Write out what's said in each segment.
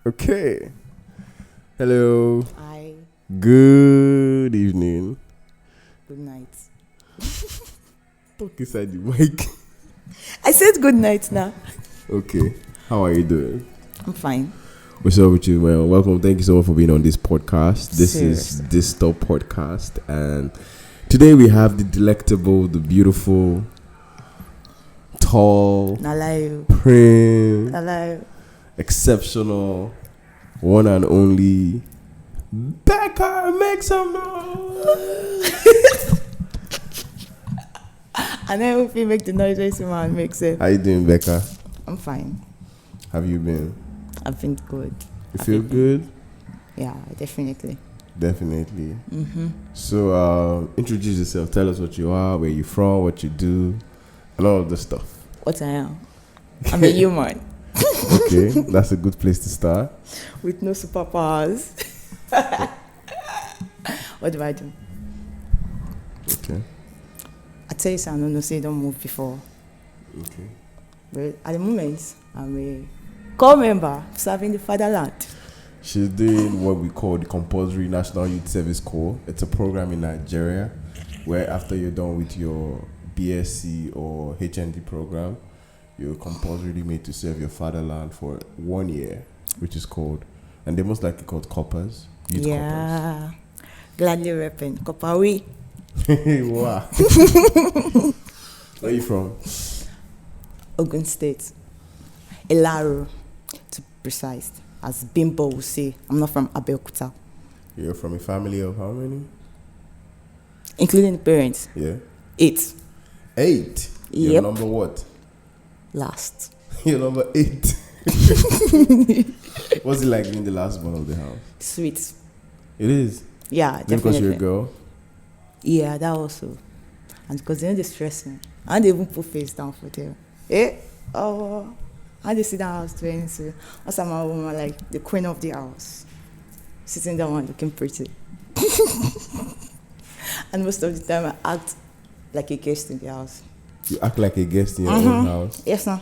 Okay. Hello. Hi. Good evening. Good night. Talk inside the mic. I said good night now. Okay. How are you doing? I'm fine. What's up with you, man? Welcome. Thank you so much for being on this podcast. This Seriously. is This Stop Podcast. And today we have the delectable, the beautiful, tall, Nalayo. prim, Nalayo. exceptional, one and only Becca. Make some noise. And I hope you make the noise when someone makes it. How you doing, Becca? I'm fine. Have you been? I've been good. You feel good? Yeah, definitely. Definitely. Mm-hmm. So, introduce yourself. Tell us what you are, where you're from, what you do, and all of the stuff. What I am. I'm a human. Okay, that's a good place to start. With no superpowers. What do I do? Okay. I tell you something, no, say don't move before. Okay. But at the moment, I'm a core member serving the fatherland. She's doing what we call the Compulsory National Youth Service Corps. It's a program in Nigeria where after you're done with your BSc or HND program, you're compulsorily made to serve your fatherland for 1 year, which is called, and they're most likely called coppers. Youth Yeah. Gladly repping. Kopawi. coppers. Wow. Where are you from? Ogun State. Elaro, to be precise. As Bimbo will say, I'm not from Abeokuta. You're from a family of how many? Including the parents. Yeah. 8. 8. You're Yep. number what? Last. You're number 8. What's it like being the last one of the house? Sweet. It is. Yeah, Because definitely. you're a girl. Yeah, that also. And because they stress me. And they even put face down for them. Oh. And they sit down house doing so. Also, my woman like the queen of the house. Sitting down and looking pretty. And most of the time I act like a guest in the house. You act like a guest in your own house. Yes, sir.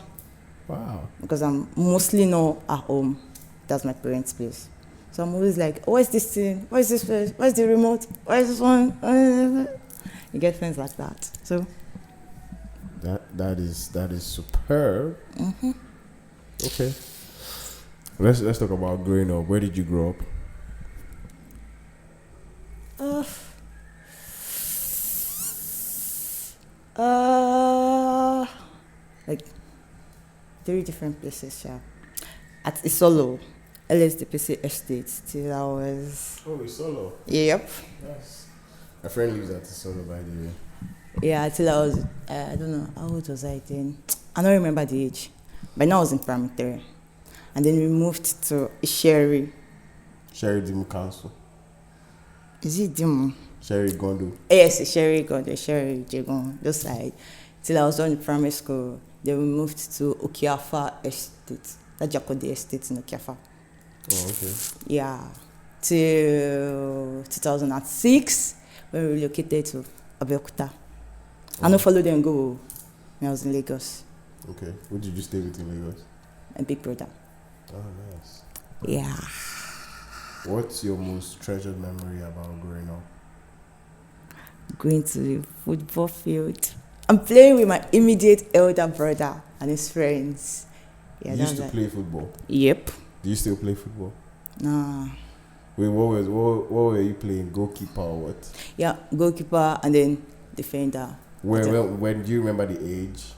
Wow. Because I'm mostly not at home. That's my parents' place. So I'm always like, where's this thing? Where's this place? Where's the remote? Where's this one? You get things like that. So That is superb. mm-hmm. Okay. Let's talk about growing up. Where did you grow up? Like 3 different places, yeah. At Isolo, LSDPC Estate, till I was. Oh, it's Solo. Yep. Yes. My friend lives at Solo, by the way. Yeah, till I was. I don't know, how old was I then? I don't remember the age. But now I was in primary 3. And then we moved to Sherry. Sherry Dimu Council. Is it Dimu? Sherry Gondo. Yes, Sherry got the Sherry Jagon, those side. Till I was done in primary school, then we moved to Okiafa Estate. That Jakode Estate in Okiafa. Oh, okay. Yeah. Till 2006, when we relocated to Abeokuta. I don't follow them go when I was in Lagos. Okay. Who did you stay with in Lagos? My big brother. Oh, nice. Yeah. What's your most treasured memory about growing up? Going to the football field. I'm playing with my immediate elder brother and his friends. Yeah, You used to play football. Yep. Do you still play football? Nah. Wait, what were you playing? Goalkeeper or what? Yeah, goalkeeper and then defender. When do you remember the age?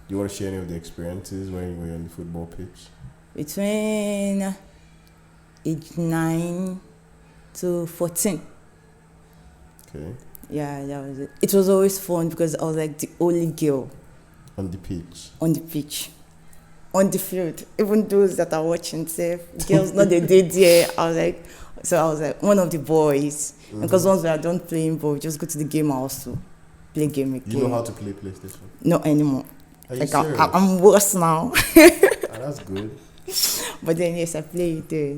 Do you want to share any of the experiences when you were on the football pitch? Between age 9 to 14. Okay. Yeah, that was it. It was always fun because I was like the only girl On the pitch. on the pitch, on the field. Even those that are watching, say, girls, not they did there. I was like one of the boys. Mm-hmm. Because once we are done playing ball, we just go to the game house to play game again. You know how to play PlayStation? Not anymore. Are you Like serious? I'm worse now. That's good. But then yes, I play it there.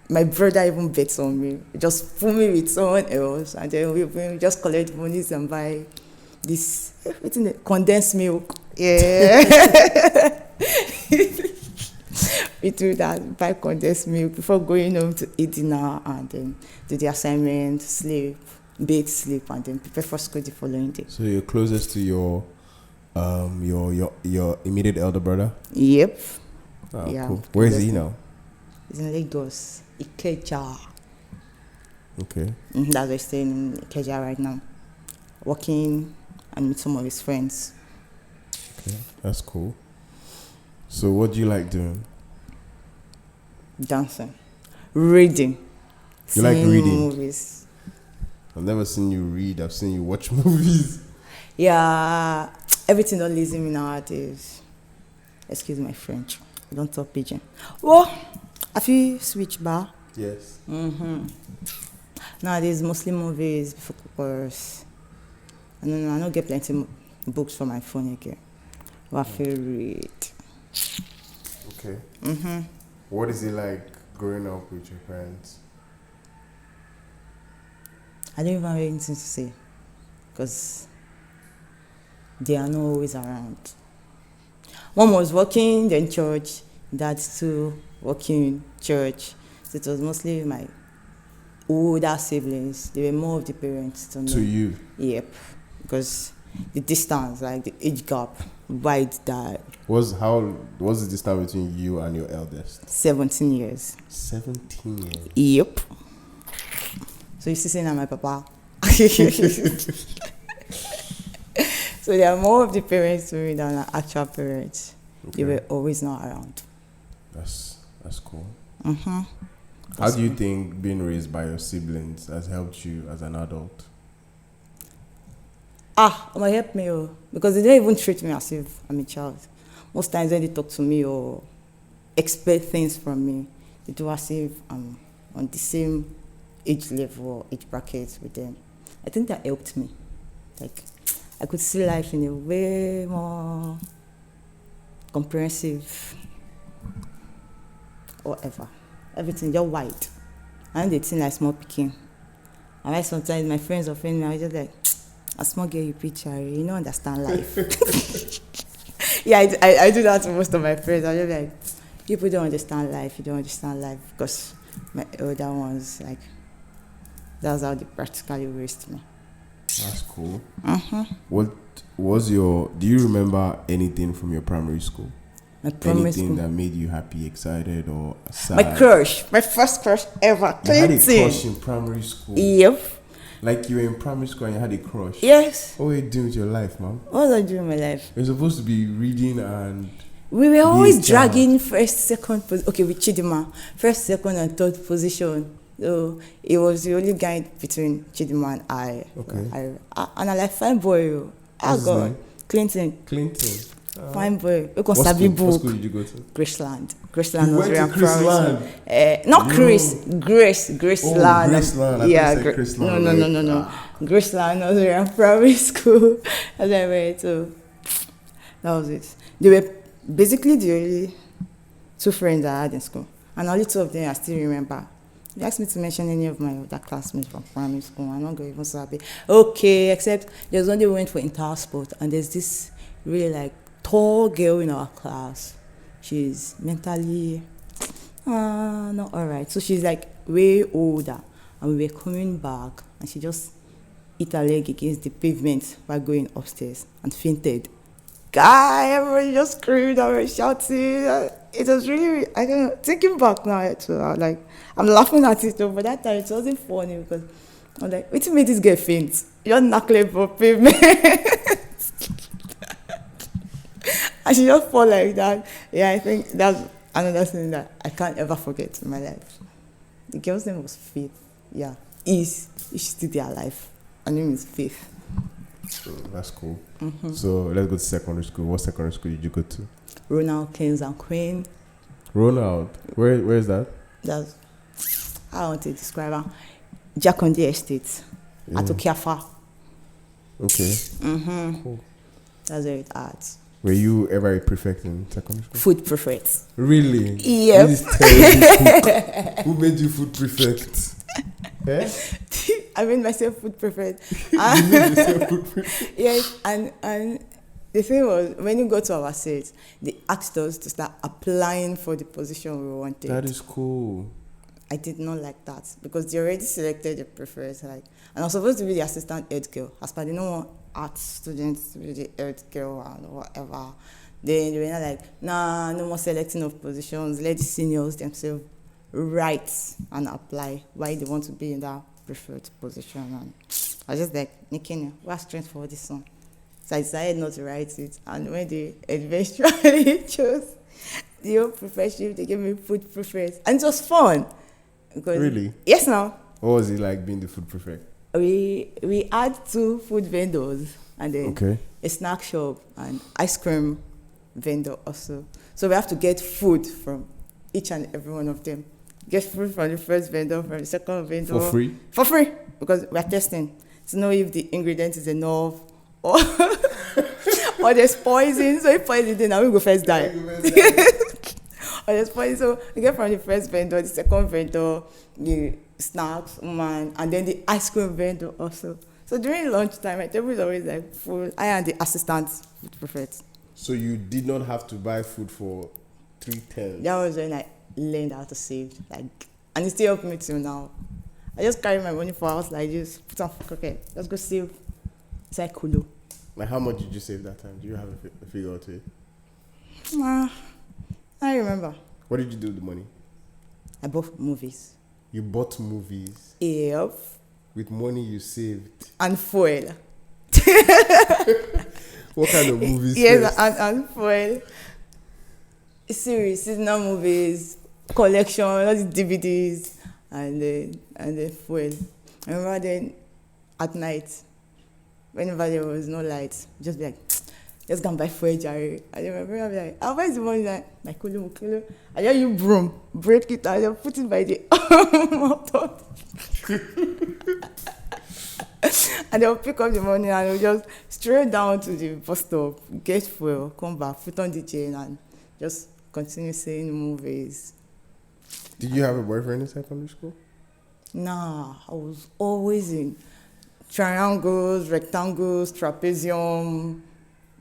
My brother even bets on me. Just put me with someone else, and then we just collect monies and buy this condensed milk. Yeah. we do that, buy condensed milk before going home to eat dinner and then do the assignment, sleep, bathe, sleep, and then prepare for school the following day. So you're closest to your immediate elder brother? Yep. Oh, Yeah. cool. Where is he now? He's in Lagos, Ikeja. Okay. That's why he's staying in Ikeja right now, working and with some of his friends. Okay, that's cool. So what do you like doing? Dancing, reading, You like seeing reading? movies. I've never seen you read. I've seen you watch movies. Yeah, everything don't lazy me nowadays. Excuse my French. I don't talk pigeon. Well, have you switched bar? Yes. Nowadays, mostly movies before course. I don't get plenty books for my phone again. What favorite? Okay. What is it like growing up with your parents? I don't even have anything to say because they are not always around. Mom was working, then church. Dad too working, church. So it was mostly my older siblings. They were more of the parents to me. To you? Yep. Because the distance, like the age gap, wide that What's the distance between you and your eldest? 17 years. 17 years. Yep. So you see saying I'm my papa. So they are more of the parents to me than the actual parents. Okay. They were always not around. That's cool. How do you think being raised by your siblings has helped you as an adult? It might help me because they don't even treat me as if I'm a child. Most times when they talk to me or expect things from me, they do as if I'm on the same age level or age bracket with them. I think that helped me. Like, I could see life in a way more comprehensive, whatever. Everything just white. And they think like small picking. And why sometimes my friends offend me, I was just like, a small girl you picture, you don't understand life. Yeah, I do that to most of my friends. I'm just like, people don't understand life, you don't understand life. Because my older ones, like, that's how they practically raised me. That's cool. What was do you remember anything from your primary school? My primary Anything school. that made you happy, excited, or sad? My crush, my first crush ever. You had a Clinton. crush in primary school? Yep. Like you were in primary school and you had a crush? Yes. What were you doing with your life, man? What was I doing in my life? You're supposed to be reading and... We were always child. dragging first, second position. Okay, with Chidima, first, second, and third position. So it was the only guy between Chidima and I. Okay. And I like fine boy. What's his name? Clinton. Clinton. Fine boy. We can What Sabi school, what book. school did you go to? Graceland. Graceland You was went where to I'm from. Graceland? Not No. Chris. Graceland. Graceland. I Yeah. thought you said Graceland. No. Graceland was where I'm primary school. And then went to. That was it. They were basically the only two friends I had in school. And only two of them I still remember. They asked me to mention any of my other classmates from primary school. I'm not going to even say, okay, except there's one day we went for inter-sport, and there's this really like tall girl in our class. She's mentally not all right. So she's like way older, and we were coming back, and she just hit her leg against the pavement while going upstairs and fainted. Guy, everybody just screamed and were shouting. It was really, I don't know, thinking back now, I'm laughing at it, but that time it wasn't funny because I'm like, what made this girl faint? You're knuckling for pavement. And she just fall like that. Yeah, I think that's another thing that I can't ever forget in my life. The girl's name was Faith. Yeah, she's still there alive. Her name is Faith. That's cool. So let's go to secondary school. What secondary school did you go to? Ronald Kings and Queen. Ronald. Where is that? That's how I want to describe her. Jacondi Estate. Yeah. At Okiafa. Okay. Cool. That's where it at. Were you ever a prefect in secondary school? Food prefect. Really? Yep. This is terrible. Who made you food prefect? Eh? I made myself food prefect. You made yourself food prefect? Yes, and The thing was, when you go to our set, they asked us to start applying for the position we wanted. That is cool. I did not like that because they already selected the preferred, like, and I was supposed to be the assistant head girl. As per they don't want art students to be the head girl and whatever. Then they were not like, nah, no more selecting of positions. Let the seniors themselves write and apply why they want to be in that preferred position. And I was just like, Nikini, what's strength for this one? So I decided not to write it. And when they eventually chose the whole professorship, they gave me food prefect. And it was fun. Because Really? Yes, now. What was it like being the food prefect? We had 2 food vendors and then a snack shop and ice cream vendor also. So we have to get food from each and every one of them. Get food from the first vendor, from the second vendor. For free? For free, because we're testing to know if the ingredient is enough or or there's poison. So if poison, then I will go first die. Or there's poison. So we get from the first vendor, the second vendor, the snacks, man, and then the ice cream vendor also. So during lunchtime, my table is always like full. I am the assistant food prefect. So you did not have to buy food for 3 That was when I learned how to save, like, and it still helped me till now. I just carry my money for house like this, put on okay, let's go save. It's like Kulu. Like, how much did you save that time? Do you have a figure or two? I remember. What did you do with the money? I bought movies. You bought movies Yep. with money you saved. And fuel. What kind of movies? Yes, and fuel. Series, seasonal movies, collection, all the DVDs, and the fuel. I remember then at night, whenever there was no light, just be like, let's go and buy fuel, Jerry. And then my brother would be like, I'll buy the money, like, my kilo. And then you broom, break it, and then put it by the motor. And they'll pick up the money and we'll just straight down to the bus stop, get fuel, come back, put on the chain, and just continue seeing movies. Did you have a boyfriend in secondary school? Nah, I was always in triangles, rectangles, trapezium,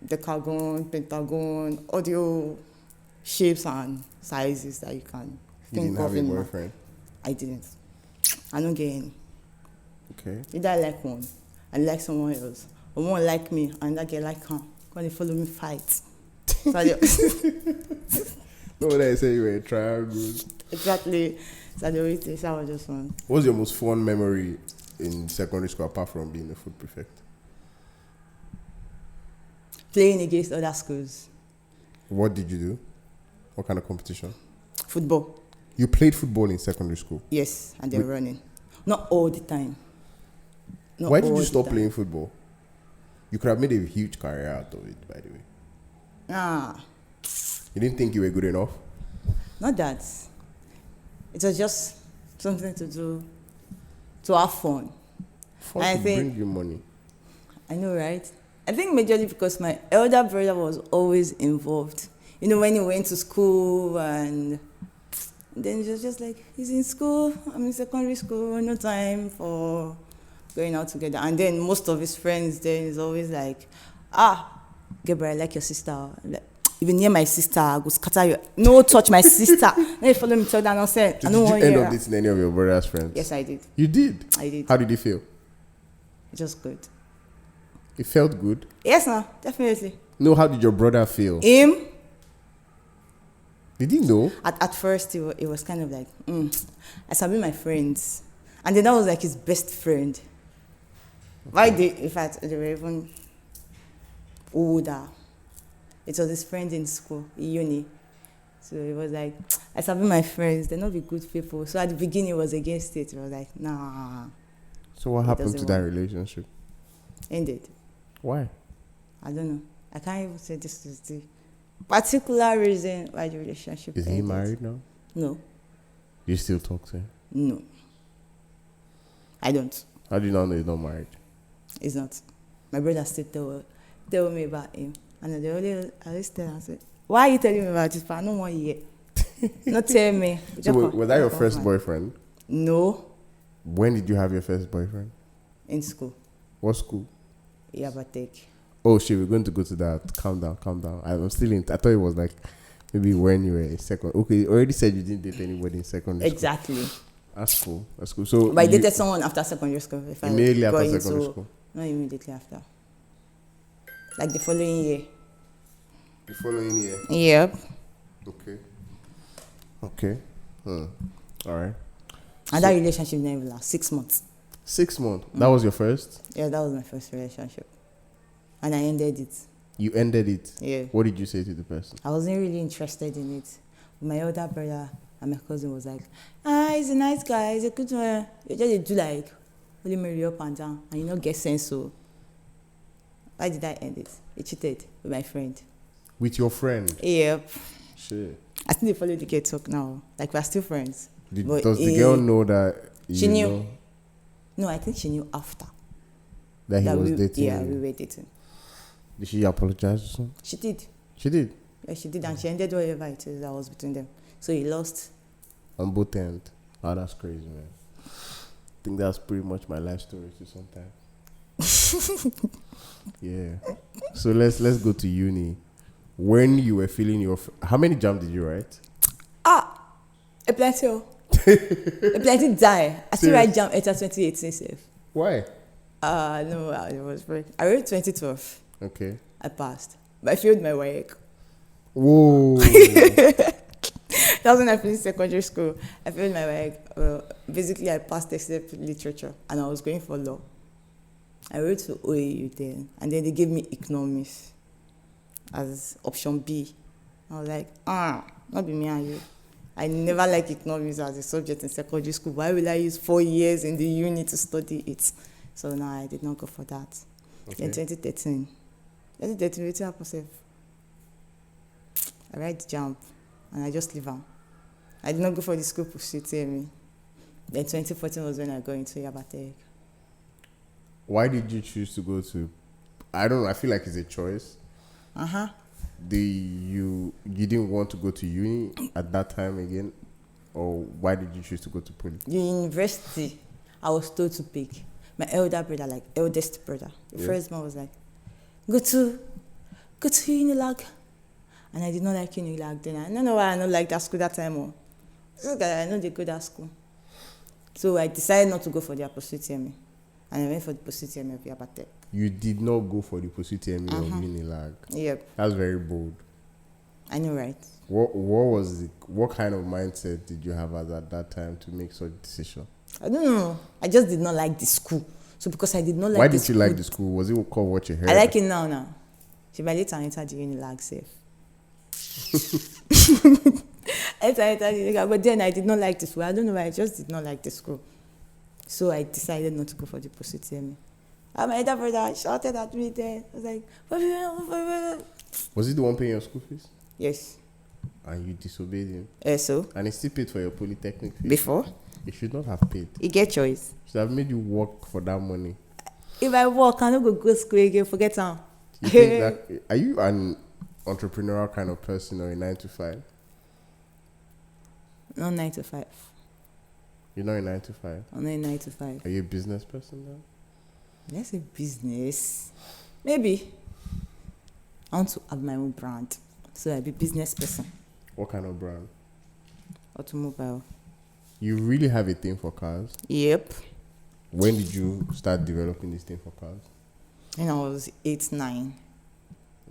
decagon, pentagon, audio shapes and sizes that you can You think didn't of. have a boyfriend? I didn't. I don't get any. Okay. Either I like one and like someone else, or one like me and that girl like her. When they follow me fight. So No, when I say you were triangles. exactly. So the way I was just one. What was your most fun memory in secondary school apart from being a food prefect? Playing against other schools. What did you do? What kind of competition? Football. You played football in secondary school? Yes, and then running. Not all the time. Not Why did all you the stop time. playing football? You could have made a huge career out of it, by the way. You didn't think you were good enough? Not that. It was just something to do, to have fun. Fun I to think- bring you money. I know, right? I think majorly because my elder brother was always involved. You know, when he went to school and then it was just like, he's in school, I'm in secondary school, no time for going out together. And then most of his friends then is always like, Gabriel, I like your sister. I'm like, if you near my sister, I go scatter you. No, touch my sister. Then you follow me to that nonsense. So did you end up dating any of your brother's friends? Yes, I did. You did? I did. How did you feel? Just good. It felt good? Yes, no, definitely. No, how did your brother feel? Him, Did he know? at first, it was kind of like, I sabi my friends. And then that was like his best friend. Why they, in fact, they were even older. It was his friend in school, in uni. So it was like, I sabi my friends, they're not be good people. So at the beginning, it was against it. It was like, nah, So what happened to doesn't that work. relationship? ended. Why? I don't know. I can't even say this is the particular reason why the relationship Is ended. he married now? No, You still talk to him? no. I don't. How do you not know he's not married? It's not. My brother still tell me about him. And I always tell him, I say, why are you telling me about this? But I don't want you yet. Not tell me. So was that your first boyfriend? No, When did you have your first boyfriend? in school. What school? Yabatek. Oh shit, we're going to go to that. Calm down, calm down. I'm still in. I thought it was like maybe when you were in second. Okay, you already said you didn't date anybody in secondary school. Exactly. That's cool. That's cool. So But I dated someone after secondary school. If immediately I after got secondary into, school. not immediately after. Like the following year. The following year. Yep. Okay. Okay. All right. And that relationship never lasted 6 months. 6 months. That was your first? Yeah, that was my first relationship. And I ended it. You ended it? Yeah. What did you say to the person? I wasn't really interested in it. My older brother and my cousin was like, he's a nice guy, he's a good one. You just do like, only marry up and down, and you don't get sense. So, why did I end it? I cheated with my friend. With your friend? Yep. Shit. I think they follow the girl talk now. Like, we're still friends. Does the girl know that she knew? No, I think she knew after. That he was dating? Yeah, we were dating. Did she apologize or something? She did. She did? Yeah, she did, and she ended whatever it is that was between them. So he lost. On both ends. Oh, that's crazy, man. I think that's pretty much my life story too sometimes. Yeah. So let's go to uni. When you were feeling your... How many jams did you write? A plenty. A plenty die. I still write jam enter 2018 safe. Why? No, it was break. I wrote 2012. Okay. I passed. But I failed my work. Whoa. That was when I finished secondary school. I failed my work. Basically, I passed except literature, and I was going for law. I wrote to OAU then, and then they gave me economics as option B. I was like, not be me and you. I never liked economics as a subject in secondary school. Why will I use 4 years in the uni to study it? So no, I did not go for that. Okay. Then 2013, what happened? I write jump, and I just leave on. I did not go for the school pursuit, me. Then 2014 was when I got into Yabatech. Why did you choose to go to... I don't know, I feel like it's a choice. You didn't want to go to uni at that time again? Or why did you choose to go to poly? The university, I was told to pick. My elder brother, like eldest brother. The first one was like, go to Unilag. And I did not like Unilag then. I don't know why I don't like that school that time. I know they go that school. So I decided not to go for the pursuit MA. And I went for the pursuit MA of Yabatech. You did not go for the pursuit MA of Unilag? Yep. That's very bold. I know, right? What kind of mindset did you have at that time to make such a decision? I don't know. I just did not like the school. So because I did not like Why the did you like the school? Was it called what you heard? I like it now. She by later entered the Unilag safe. But then I did not like the school. I don't know why. I just did not like the school. So I decided not to go for the pursuit MA. And my elder brother shouted at me then. I was like, Was he the one paying your school fees? yes. And you disobeyed him? So? And he still paid for your polytechnic fees? Before? He should not have paid. You get choice. Should have made you work for that money. If I work, I don't go school again. Forget how. You think that... Are you an entrepreneurial kind of person or a 9 to 5? Not 9 to 5. You're not a 9 to 5? I'm not a 9 to 5. Are you a business person then? Let's say business. Maybe. I want to have my own brand. So I'll be a business person. What kind of brand? Automobile. You really have a thing for cars? Yep. When did you start developing this thing for cars? When I was 8, 9.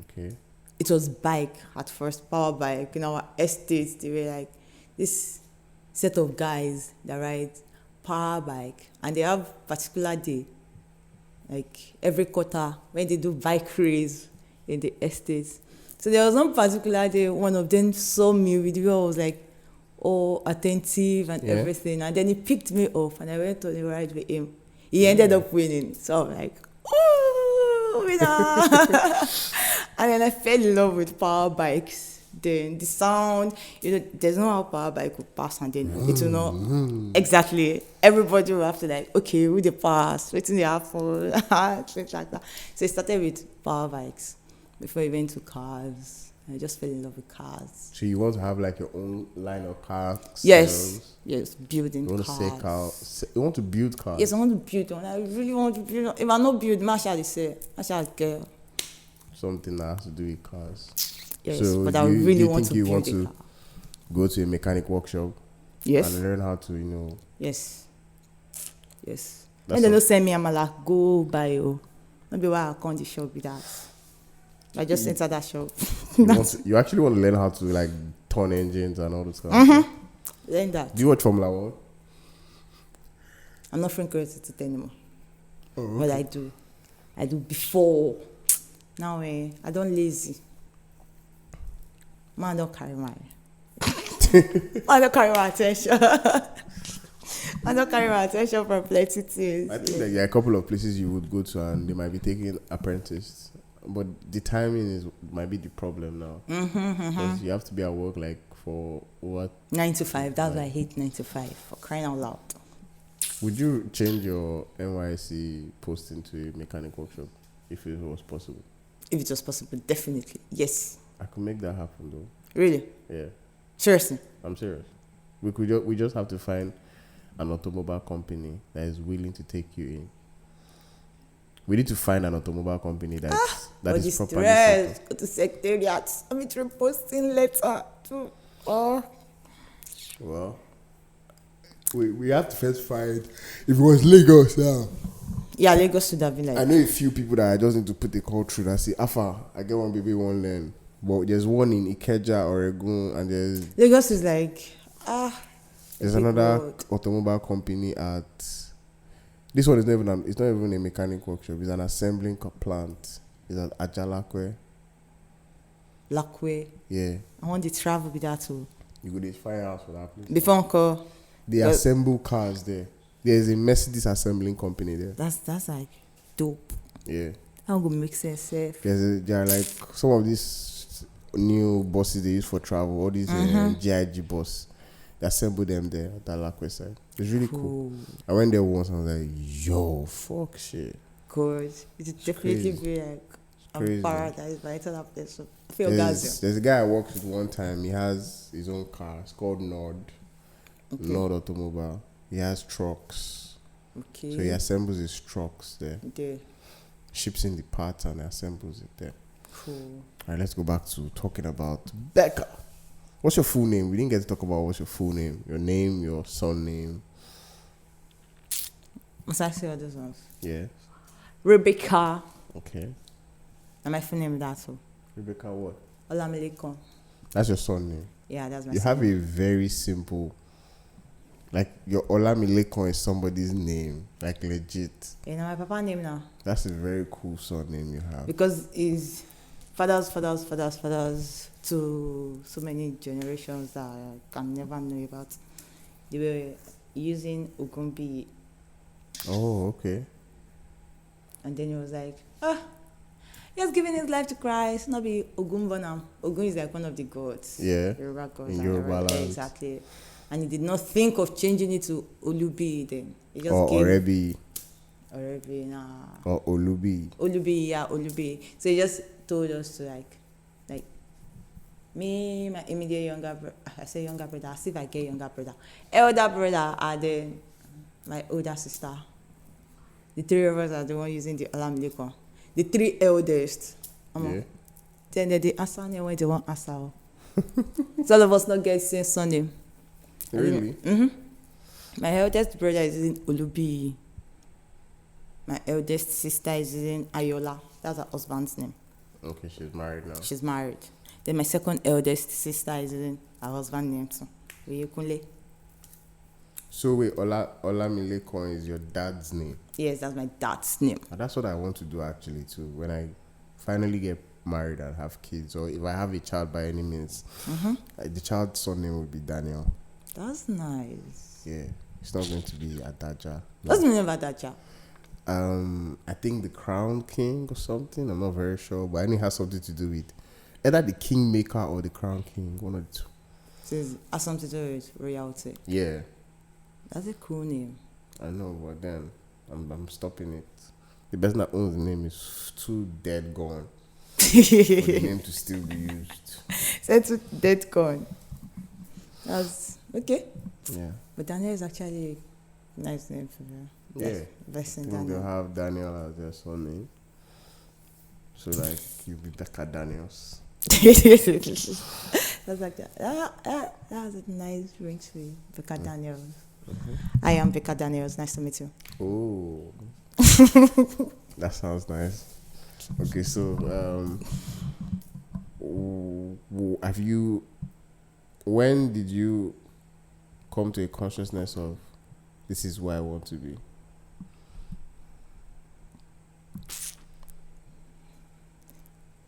Okay. It was bike at first, power bike. In our estate, they were like this set of guys that ride power bike. And they have particular day. Like every quarter, when they do bike race in the estates. So there was one particular day, one of them saw me with you. I was like, attentive and everything. And then he picked me up and I went on the ride with him. He ended up winning. So I'm like, winner! And then I fell in love with power bikes. Then the sound, there's no how power bike will pass and then it will not. Exactly. Everybody will have to like, okay, who the pass, what's in the apple, things like that. So it started with power bikes before I went to cars. I just fell in love with cars. So you want to have like your own line of cars? Yes. Yes, building you want cars. To say cars. You want to build cars? Yes, I want to build one. I really want to build one. If I not build, I shall say. I shall girl. something that has to do with cars. Yes, So but do I you, really do you want think to you build want a to car. go to a mechanic workshop Yes. and learn how to, you know? Yes. Yes. That's When they all. don't send me, I'm like, go buy you. Maybe why I come the shop with that. I just enter that shop. You actually want to learn how to like turn engines and all this kind of stuff. Learn that. Do you watch Formula One? I'm not friend curiosity anymore. Oh, But I do before. Now I don't lazy. Man don't carry my I don't carry my attention. I don't carry my attention for plenty things. I think that there are a couple of places you would go to and they might be taking apprentice, but the timing might be the problem now. Because you have to be at work like for what? 9 to 5. That's why I hate 9 to 5. For crying out loud. Would you change your NYC posting to a mechanic workshop if it was possible? If it was possible, definitely. Yes. I could make that happen though. Really? Yeah, Seriously. I'm serious. We just have to find an automobile company that is willing to take you in. We need to find an automobile company that is properly set up. Go to secretariat. I'm posting letter to. Well, we have to first find if it was Lagos now. Yeah, Lagos should have been like. I know a few people that I just need to put a call through that say, Alpha, I get one baby, one learn. But there's one in Ikeja, Oregon, and Lagos is like, there's another automobile company at. This one is it's not even a mechanic workshop. It's an assembling plant. It's at Ajalakwe. Lakwe. Yeah. I want to travel with that too. You go to firehouse for that place. Before Uncle. They assemble cars there. There's a Mercedes assembling company there. That's like dope. Yeah. How gonna make sense? Safe. There are like some of these new buses they use for travel. All these GIG bus. They assemble them there at that Lakwe side. It's really cool. I went there once and I was like, yo, fuck shit. Good. It's definitely be like a paradise, but I tell that place. I feel there's a guy I worked with one time. He has his own car. It's called Nord. Okay. Nord Automobile. He has trucks. Okay. So he assembles his trucks there. There. Ships in the parts and assembles it there. Cool. All right, let's go back to talking about Becca. What's your full name? We didn't get to talk about what's your full name. Your name, your surname. Must I say all those ones? Yeah. Rebecca. Okay. And my full name is that too. Rebecca what? Olamilekon. That's your surname. Yeah, that's my You surname. have a very simple, like your Olamilekon is somebody's name, like legit. You know my papa name now. That's a very cool surname you have. Because his fathers to so many generations that I can never know about. They were using Ogumbi. Oh, okay. And then he was like, he has given his life to Christ, not be Ogumba now. Ogun is like one of the gods. Yeah. Yoruba gods. In Yoruba land. Exactly. And he did not think of changing it to Olubi then. He just or gave Orebi. nah. Or Olubi. Olubi. So he just told us to like me, my immediate younger brother, I say younger brother, I see if I get younger brother. Elder brother, and then my older sister. The three of us are the one using the Olamilekon. The three eldest. Yeah. Then they answer name when they want answer. So all of us not get the same surname. Really? Mm-hmm. My eldest brother is using Olubi. My eldest sister is using Ayola. That's her husband's name. Okay, she's married now. She's married. Then my second eldest sister is using her husband's name too. Oyekunle. So wait, Olamilekon is your dad's name? Yes, that's my dad's name. And that's what I want to do actually too. When I finally get married and have kids, or if I have a child by any means, the child's surname will be Daniel. That's nice. Yeah, it's not going to be Adaja. What's the name of Adaja? I think the Crown King or something. I'm not very sure, but I know it has something to do with either the Kingmaker or the Crown King. One of the two. So it has something to do with royalty. Yeah. That's a cool name. I know, but then I'm stopping it. The person that owns the name is too dead gone for the name to still be used. That's dead gone. That's okay. Yeah. But Daniel is actually a nice name for her. Yeah. Best I in think they'll Daniel. have Daniel as their surname. So like you be Becca Daniels. That's like that. That has a nice ring to it. Becca Daniels. I am Becca Daniels. Nice to meet you. Oh, that sounds nice. Okay, so have you? When did you come to a consciousness of this is where I want to be?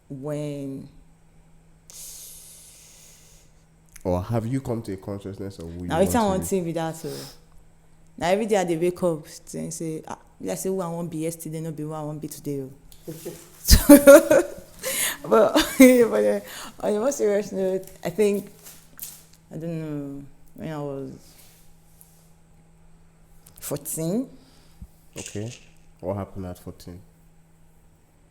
When Or have you come to a consciousness of who you now want it's I to want be? to be that. Now every day I dey wake up and say, let's say who I want be yesterday, not be who I want be today. But on a more serious note, I think I don't know when I was 14. Okay. What happened at 14?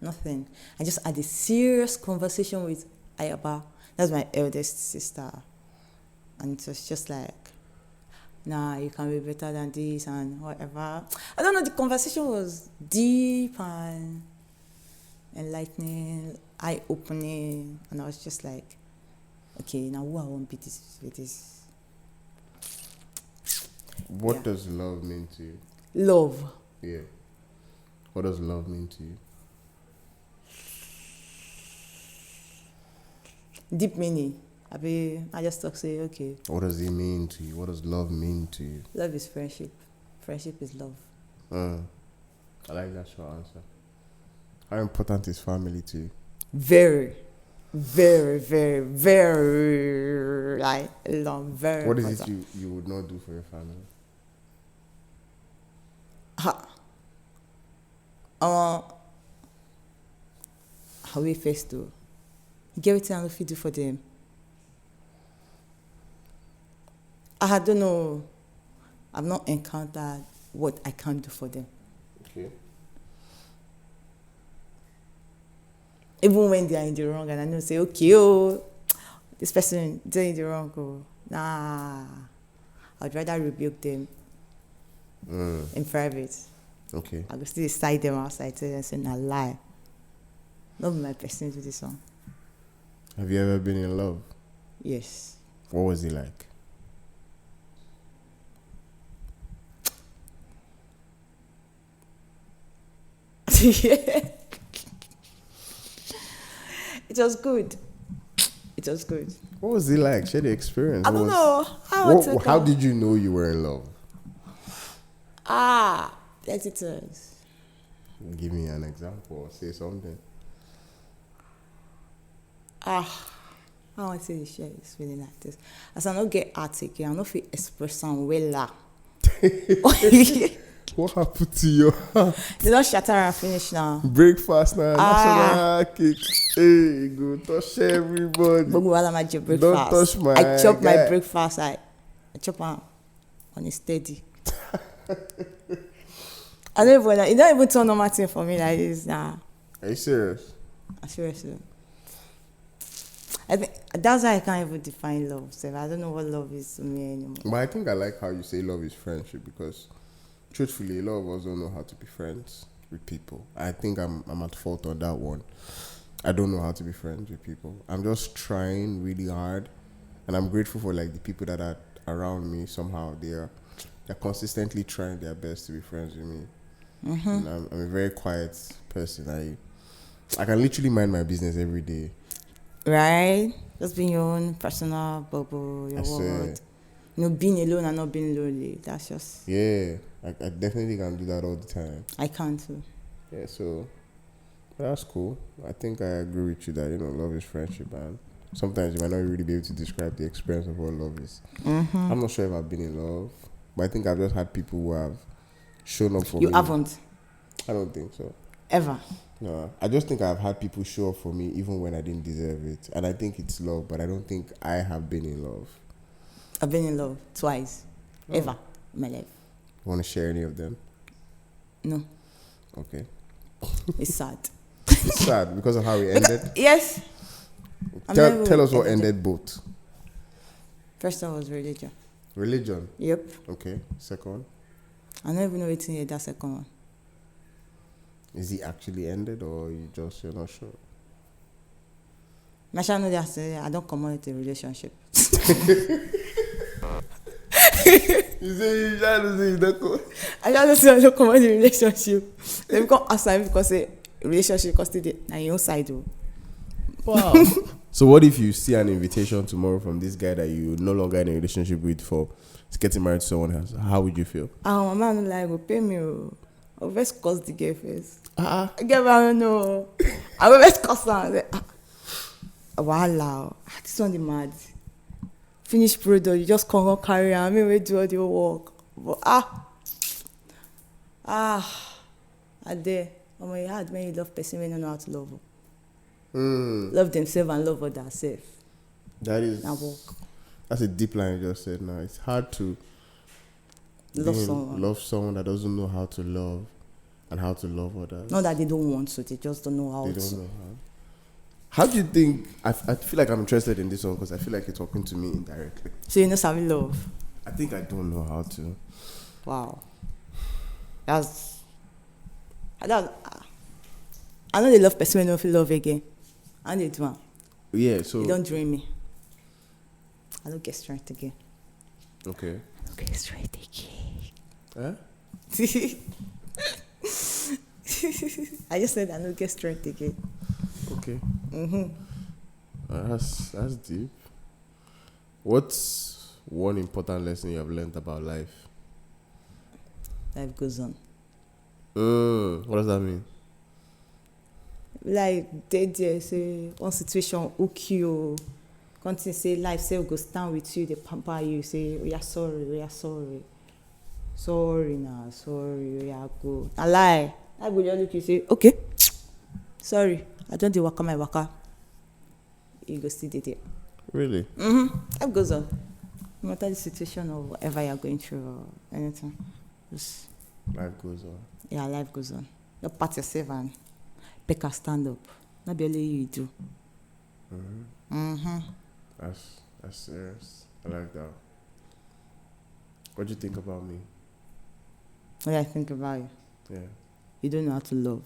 Nothing. I just had a serious conversation with Ayaba. That's my eldest sister. And it was just like, nah, you can be better than this and whatever. I don't know, the conversation was deep and enlightening, eye-opening. And I was just like, okay, now who I want to be this with this? What does love mean to you? Love. Yeah. What does love mean to you? Deep meaning. I just talk, say, okay. What does it mean to you? What does love mean to you? Love is friendship. Friendship is love. I like that short answer. How important is family to you? Very, very, very, very, like, long, very What is important. it you would not do for your family? How we face to get everything I know fit do for them. I don't know. I've not encountered what I can't do for them. Okay. Even when they are in the wrong, and I know say, okay, this person doing the wrong, nah. I'd rather rebuke them in private. Okay. I go still side them outside, tell them say, nah, lie. Not be my person to this one. Have you ever been in love? Yes. What was it like? It was good. It was good. What was it like? Share the experience. I don't know. How did you know you were in love? Let it is. Give me an example or say something. I want to say the share is feeling like this. As I don't get article, I don't feel express some well. What happened to you? They don't shatter and finish now. Breakfast now, national cake. Hey, go touch everybody. Don't touch my I chop guy. my breakfast. I chop on a steady. I don't even. It don't even turn normal thing for me like this. Nah. Are you serious? I'm serious. I think that's why I can't even define love. So I don't know what love is to me anymore. But I think I like how you say love is friendship because, truthfully, a lot of us don't know how to be friends with people. I think I'm at fault on that one. I don't know how to be friends with people. I'm just trying really hard, and I'm grateful for like the people that are around me. Somehow they're consistently trying their best to be friends with me. And I'm a very quiet person. I can literally mind my business every day. Right? Just being your own personal bubble, your world. Being alone and not being lonely. That's just... Yeah, I definitely can do that all the time. I can too. Yeah, so that's cool. I think I agree with you that, love is friendship, and sometimes you might not really be able to describe the experience of what love is. I'm not sure if I've been in love, but I think I've just had people who have shown up for me. You haven't? I don't think so. Ever? No, I just think I've had people show up for me even when I didn't deserve it. And I think it's love, but I don't think I have been in love. I've been in love twice. Ever in my life. Want to share any of them? No. Okay. It's sad. It's sad because of how it ended? Yes. Tell us what ended both. First one was religion. Religion? Yep. Okay. Second one? I don't even know what's in that second one. Is he actually ended or you're not sure? My channel there say I don't commit a relationship. You say you trying to say you don't go. I just say I don't commit a relationship. They become outside because a relationship because they na your own side though. Wow. So what if you see an invitation tomorrow from this guy that you no longer in a relationship with for getting married to someone else? How would you feel? My man like go pay me. I'll first cause the girl first. I get what I don't know. I will first cause her. Wow, this one the mad. Finish product, you just come on carry on. I mean, we do all the work. But I dare. Oh my God, when you love person, when you know how to love. Love themselves and love others self. That is. Now work. That's a deep line you just said. Now it's hard to love someone that doesn't know how to love and how to love others. Not that they don't want to, they just don't know how to. They don't know how. How do you think? I feel like I'm interested in this one because I feel like you're talking to me indirectly. So you know savvy love? I think I don't know how to. Wow. I know they love person when they don't feel love again. And they do. Yeah, so you don't dream me. I don't get strength again. Okay. I don't get strength again. Huh? I just said I don't get strength again. Okay. That's deep. What's one important lesson you have learned about life? Life goes on. What does that mean? Like they say one situation hook you. Continue say life say go stand with you, they pamper you, say we are sorry. Sorry now, sorry, we are go. I lie. I go just look you say, okay, sorry, I don't do waka my waka. You go still there. Really? Life goes on. No matter the situation or whatever you're going through or anything. Just Life goes on. yeah, life goes on. You pat yourself and Becca stand up. Not be only you do. That's serious. I like that. What do you think about me? What do I think about you? Yeah. You don't know how to love.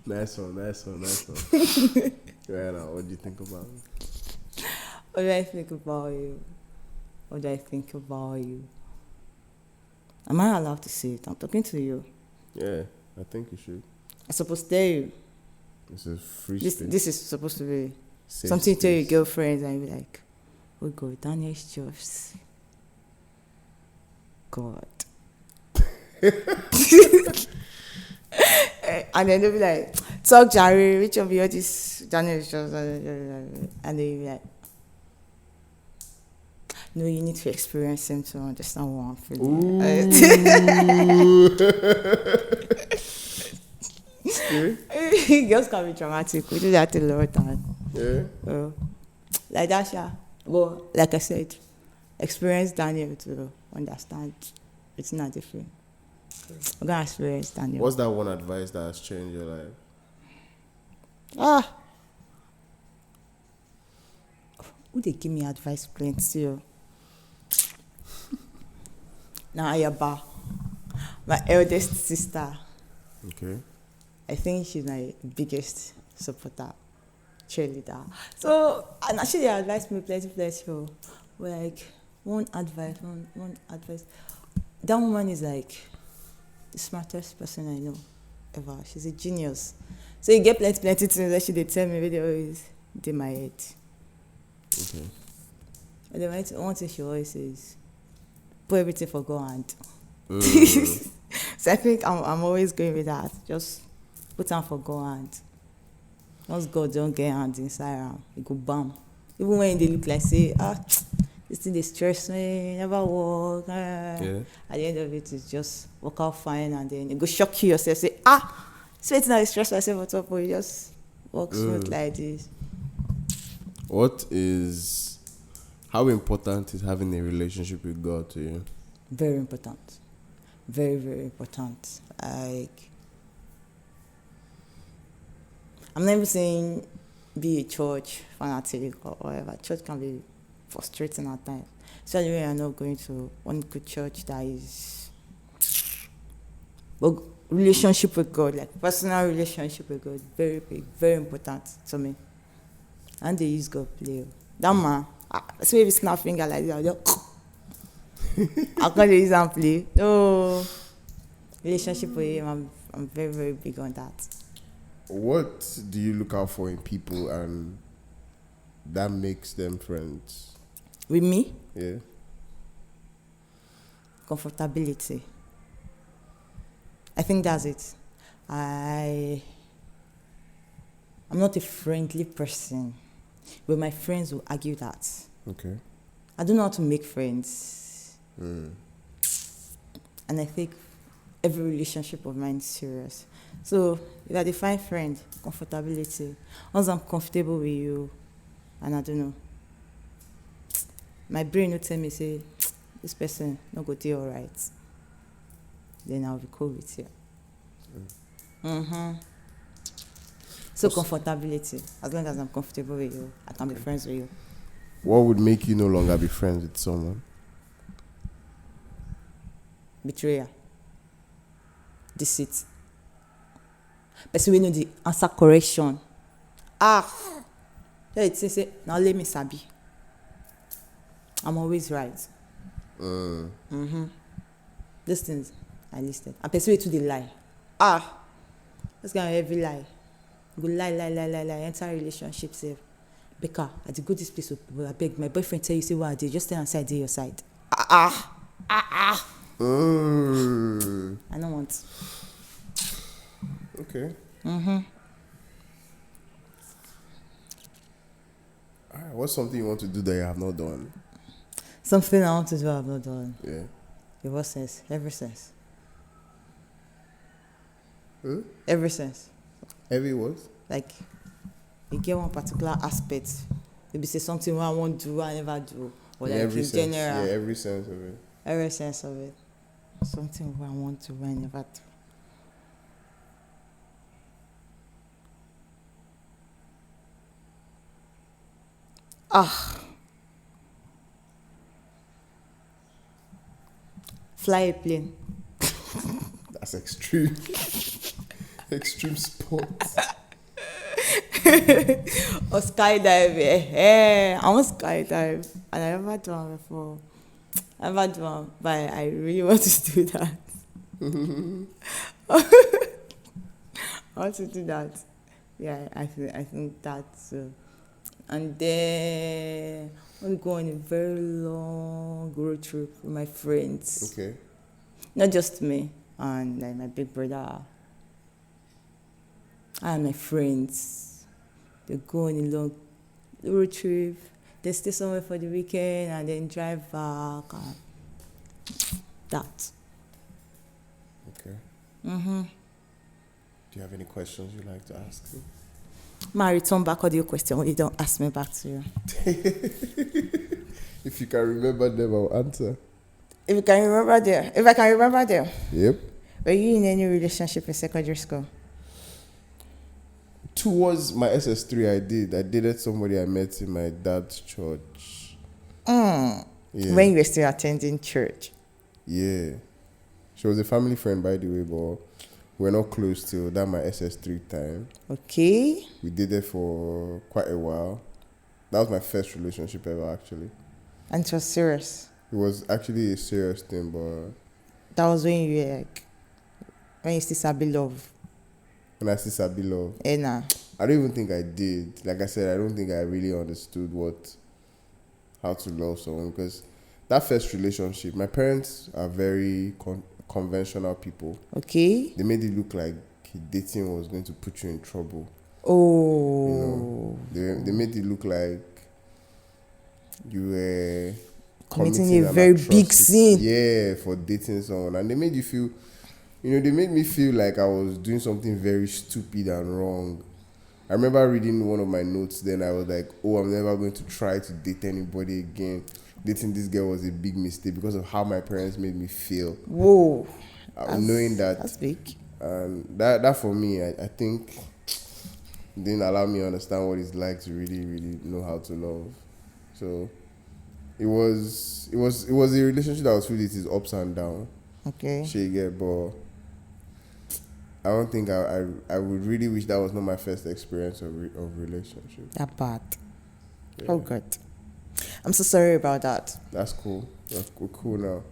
Nice one. Right now, what do you think about me? What do I think about you? What do I think about you? Am I allowed to say it? I'm talking to you. Yeah, I think you should. I'm supposed to tell you. This is free This space. is supposed to be Safe something you tell your space. girlfriends and you be like, oh God, Daniel's just God. And then they'll be like, talk Jerry, which of you this Daniel's just and then you'll be like, no, you need to experience him to understand what I'm feeling. Girls can be dramatic. We do that a lot of time. Yeah. Like that, yeah. But like I said, experience Daniel to understand it's not different. We're gonna experience Daniel. What's that one advice that has changed your life? Who they give me advice plenty? Now Ayaba, my eldest sister. Okay. I think she's my biggest supporter, cheerleader. So, and actually, they advised me plenty. Like, one advice. That woman is like the smartest person I know ever. She's a genius. So, you get plenty things that she did tell me, they always in my head. Okay. And then one thing she always says, put everything for God. So, I think I'm always going with that. Just put on for God. Once God don't get hands inside her, it go bam. Even when they look like say, this thing they stress me, never work. Yeah. At the end of it, it's just work out fine, and then it go shock you yourself. Say, sweating I stress myself on top, but you just walk smooth like this. How important is having a relationship with God to you? Very important. Very, very important. Like, I'm not even saying be a church fanatic or whatever. Church can be frustrating at times. Especially when you're not going to one good church that is, but relationship with God, like personal relationship with God, very big, very important to me. And they use God play. That man, so if it's snap finger like that, I'll just I can't use and play. No relationship with him. I'm very, very big on that. What do you look out for in people and that makes them friends? With me, Yeah. comfortability. I think that's it. I'm not a friendly person, but my friends will argue that. Okay. I don't know how to make friends. And I think every relationship of mine is serious. So if I define friend, comfortability. Once I'm comfortable with you, and I don't know, my brain will tell me, say, this person no go do all right. Then I'll be cool with you. So comfortability. As long as I'm comfortable with you, I can be friends with you. What would make you no longer be friends with someone? Betrayal. Deceit. Person we know the answer correction. Say, now let me sabi. I'm always right. These things I listed. And person we to the lie. This kind of every lie. Go lie, enter relationship safe. Becca, I did go this place, I beg my boyfriend tell you, say what I did, just stay outside, your side. I don't want. Okay. Alright, what's something you want to do that you have not done? Something I want to do I have not done. Yeah. In what sense? Every sense. Every sense. Every what? Like, you get one particular aspect. Maybe say something I want to do, I never do. Or like every in sense. general. Yeah, every sense of it. Every sense of it. Something I want to do, I never do. Fly a plane. That's extreme. Extreme sport. Or skydive. I want skydive. And I never done one before. I never done one, but I really want to do that. I want to do that. Yeah, I think that's. And then I want to go on a very long road trip with my friends. Okay. Not just me and like my big brother. And my friends. They go on a long road trip. They stay somewhere for the weekend and then drive back. And that. Okay. Do you have any questions you'd like to ask me? Ma, return back all your questions when you don't ask me back to you. If you can remember them, I'll answer. If I can remember them. Yep. Were you in any relationship in secondary school? Towards my SS3, I dated somebody I met in my dad's church. Yeah. When you were still attending church? Yeah. She was a family friend, by the way, but we're not close till that my SS3 time. Okay. We dated for quite a while. That was my first relationship ever, actually. And it was serious? It was actually a serious thing, but... That was when you were like... When you still sabi love? When I still sabi love. Nah. I don't even think I did. Like I said, I don't think I really understood how to love someone, because that first relationship, my parents are very conventional people. Okay. They made it look like dating was going to put you in trouble. Oh. You know, they made it look like you were committing a very big sin. Yeah, for dating someone. And they made you feel, they made me feel like I was doing something very stupid and wrong. I remember reading one of my notes then. I was like, I'm never going to try to date anybody again. Dating this girl was a big mistake because of how my parents made me feel. Whoa. Knowing that. That's big. And that for me, I think didn't allow me to understand what it's like to really, really know how to love. So it was a relationship that was filled with its ups and downs. Okay. She get, but I don't think I would really wish that was not my first experience of relationship. That bad. Yeah. Oh God. I'm so sorry about that. That's cool. We're cool now.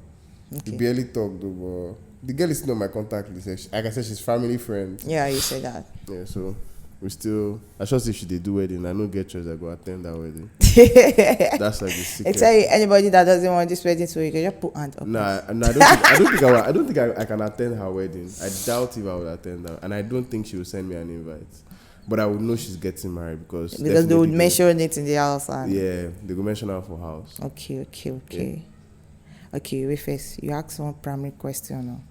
Okay. We barely talk though, but the girl is still on my contact list. Like I said, she's family friend. Yeah, you say that. Yeah, so we still. I just if she did do wedding, I know get choice. I go attend that wedding. That's like the secret. I tell you, anybody that doesn't want this wedding, so you can just put hand up. Nah, I don't think I can attend her wedding. I doubt if I would attend her, and I don't think she will send me an invite. But I would know she's getting married because they would mention it in the house. And yeah, they will mention her for house. Okay. Okay, wait first. You ask one primary question. No?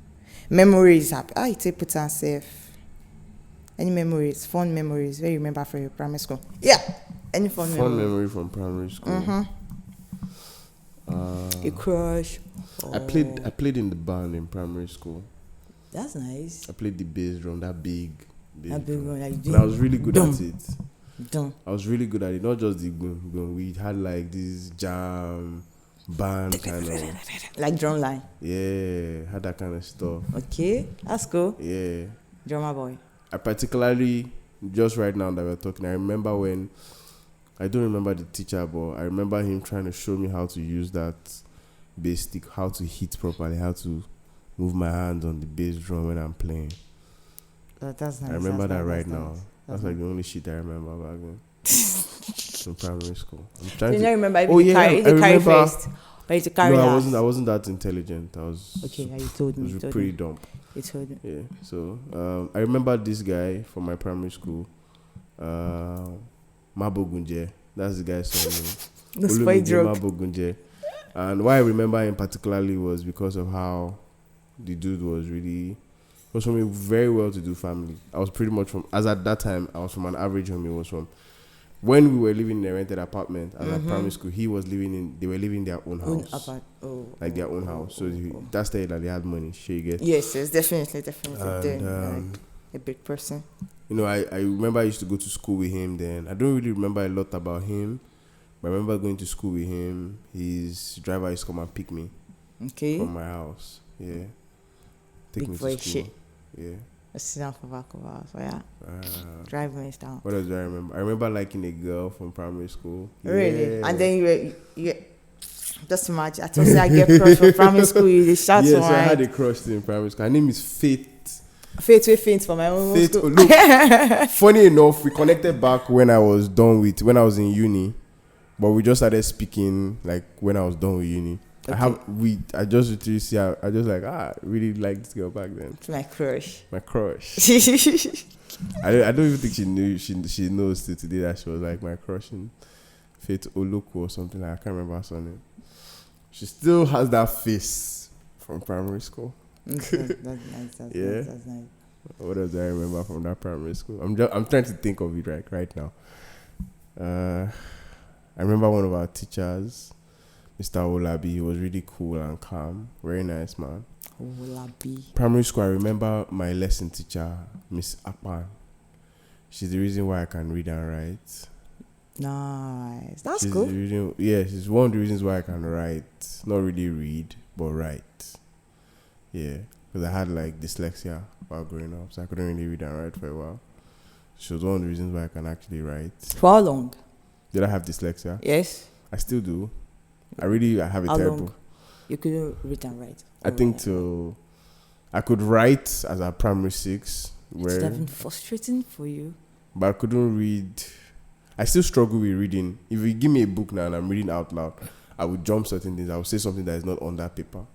Memories. You take put and safe. Any memories, fun memories, where you remember from your primary school? Yeah. Any fun memory from primary school. Mm-hmm. A crush. I played in the band in primary school. That's nice. I played the bass drum, that big drum. Like and I was really good at it. Dumb. I was really good at it. Not just the boom. We had like this jam band kind of like drum line. Yeah, had that kind of stuff. Okay, that's cool. Yeah. Drummer boy. I particularly, just right now that we're talking, I remember when, I don't remember the teacher, but I remember him trying to show me how to use that bass stick, how to hit properly, how to move my hands on the bass drum when I'm playing. That's nice. I remember that's that nice, right now. nice. That's like the only shit I remember back then. In primary school. I'm trying you to don't remember if oh, you yeah, carry, carry first or you carry last? I wasn't that intelligent. I was okay, you told me. I was pretty dumb. You told me. Yeah. So I remember this guy from my primary school. Mabogunje. That's the guy's surname. That's my joke. Mabogunje. And why I remember him particularly was because of how the dude was from a very well-to-do family. I was pretty much as at that time, I was from an average home. He was from, when we were living in a rented apartment at primary school, they were living in their own house. Their own house. So that's the that they had money. Yes, definitely. And, like a big person. You know, I remember I used to go to school with him then. I don't really remember a lot about him. But I remember going to school with him. His driver used to come and pick me from my house. Yeah. Take me to school. Shit. Yeah. Let's sit down for back of us. So yeah. Drive me down. What else do I remember? I remember liking a girl from primary school. Really? Yeah. And then you just imagine. I told you I get crush from primary school. You shout yes, I had a crush in primary school. Her name is Faith. Faith for my own Faith. school. Look, funny enough, we connected back when I was in uni. But we just started speaking like when I was done with uni. Okay. I just literally see her, I just like really liked this girl back then. It's my crush. I don't even think she knew she knows till today that she was like my crush in Faith Oloku or something like I can't remember her surname. She still has that face from primary school. That's nice. That's nice. What else do I remember from that primary school? I'm trying to think of it right now. I remember one of our teachers, Mr. Olabi. He was really cool and calm. Very nice man. Olabi. Primary school, I remember my lesson teacher, Miss Akpan. She's the reason why I can read and write. Nice. That's she's cool. She's one of the reasons why I can write. Not really read, but write. Yeah. Because I had like dyslexia while growing up, so I couldn't really read and write for a while. She was one of the reasons why I can actually write. For how long? Did I have dyslexia? Yes. I still do. I have it how terrible. Long? You couldn't read and write? I think I could write as a primary 6. It would have been frustrating for you. But I couldn't read. I still struggle with reading. If you give me a book now and I'm reading out loud, I would jump certain things. I would say something that is not on that paper.